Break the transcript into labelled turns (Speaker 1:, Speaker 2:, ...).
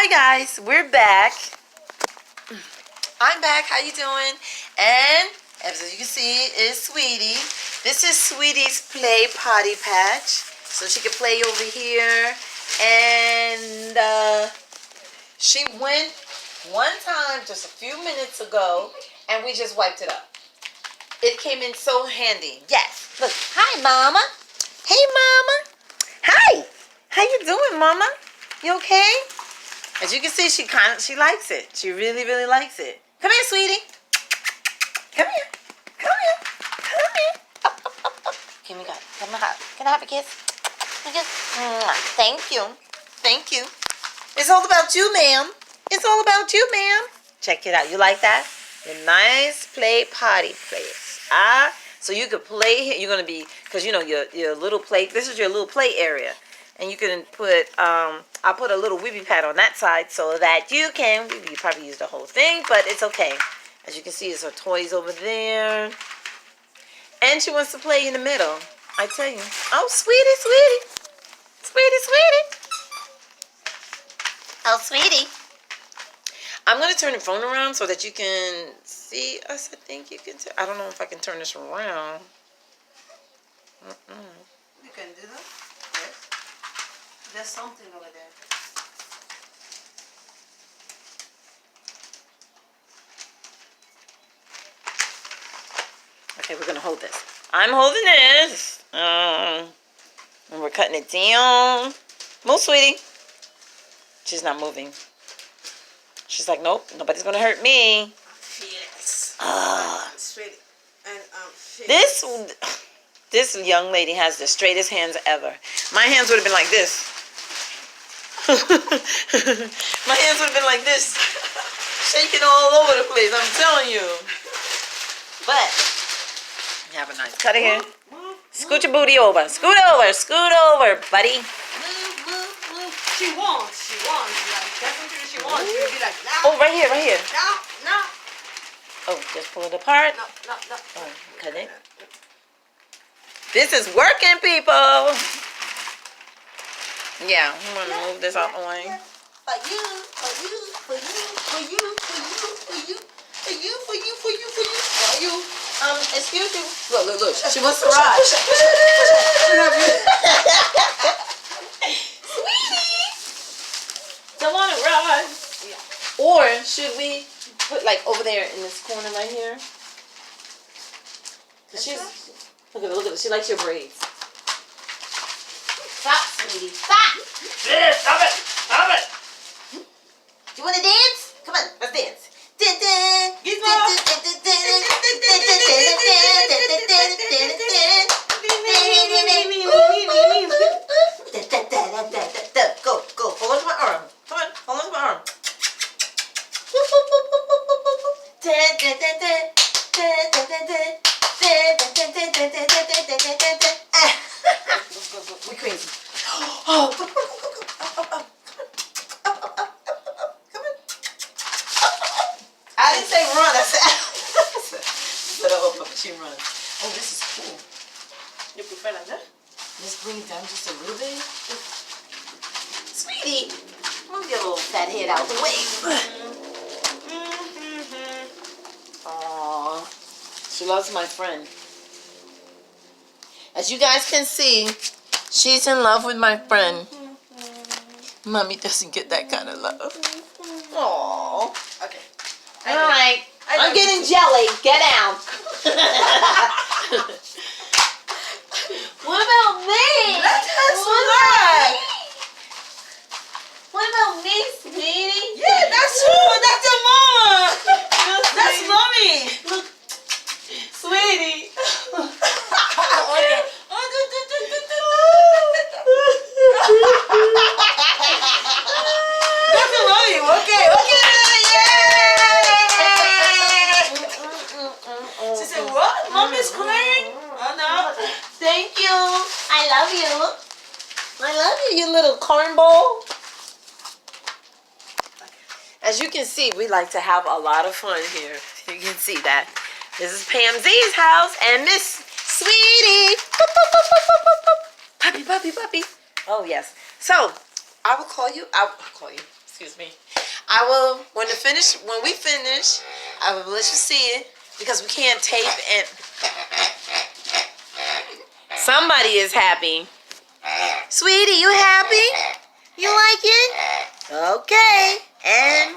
Speaker 1: guys, we're back. I'm back. How you doing? And as you can see, is Sweetie. This is Sweetie's play potty patch, so she can play over here. And she went one time just a few minutes ago, and we just wiped it up. It came in so handy. Yes. Look. Hi, Mama. Hey, Mama. Hi. How you doing, Mama? You okay? As you can see, she likes it. She really, really likes it. Come here, sweetie. Come here. Come here. Come here. Up, up, up, up. Give me a hug. Give me a hug. Can I have a kiss? A kiss? Thank you. Thank you. It's all about you, ma'am. It's all about you, ma'am. Check it out. You like that? Your nice play potty place. So you could play here. You're gonna be, cause you know your little play. This is your little play area. And you can put, I'll put a little weepy pad on that side so that you can, you probably use the whole thing, but it's okay. As you can see, there's her toys over there. And she wants to play in the middle. I tell you. Oh, sweetie, sweetie. Sweetie, sweetie. Oh, sweetie. I'm going to turn the phone around so that you can see us. I think you can, I don't know if I can turn this around.
Speaker 2: You can do that. Yes. There's something over there.
Speaker 1: Okay, we're gonna hold this. I'm holding this. And we're cutting it down. Move, sweetie. She's not moving. She's like, nope, nobody's gonna hurt me.
Speaker 2: Yes. Straight and
Speaker 1: This young lady has the straightest hands ever. My hands would have been like this. My hands would have been like this. Shaking all over the place, I'm telling you. But, you have a nice cut here. Scoot your booty over. Scoot over, buddy.
Speaker 2: Move. She wants. Like, definitely she wants. She'll be like, no.
Speaker 1: Oh, right here.
Speaker 2: No.
Speaker 1: Oh, just pull it apart.
Speaker 2: No.
Speaker 1: Oh, cut it. This is working, people. Yeah, I'm gonna move this out the way.
Speaker 2: For you.
Speaker 1: Excuse me. Look. She wants to ride. Sweetie. Don't want to ride. Yeah. Or should we put like over there in this corner right here? Look at her. She likes your braids. Stop, sweetie. Stop.
Speaker 2: Yeah, stop it.
Speaker 1: You want to dance? Come on, let's dance. Go. Hold on to my arm. Come on, hold on to my arm. We crazy. Oh, go. Come on. I didn't say run. I said, she runs. Oh, this is cool.
Speaker 2: You prefer like that?
Speaker 1: Let's bring it down just a little bit. Sweetie, move your little fat head out of the way. Aww. She loves my friend. As you guys can see, she's in love with my friend. Mommy doesn't get that kind of love. Aww.
Speaker 2: Okay.
Speaker 1: Alright. I'm getting jelly. Get down. What about me?
Speaker 2: Let us learn.
Speaker 1: What about me, sweetie?
Speaker 2: Yeah, that's you. That's your mama. That's mommy.
Speaker 1: Look, sweetie.
Speaker 2: Okay. That's your mommy. Okay. Yeah. She said, what? Mommy's crying? Oh, no.
Speaker 1: Thank you. I love you. You little cornball. As you can see, we like to have a lot of fun here. You can see that. This is Pam'ziewhelz's house and Miss Sweetie. Puppy. Oh, yes. So, I will call you. Excuse me. I will, when we finish, I will let you see it because we can't tape and. Somebody is happy. Sweetie, you happy? You like it? Okay. And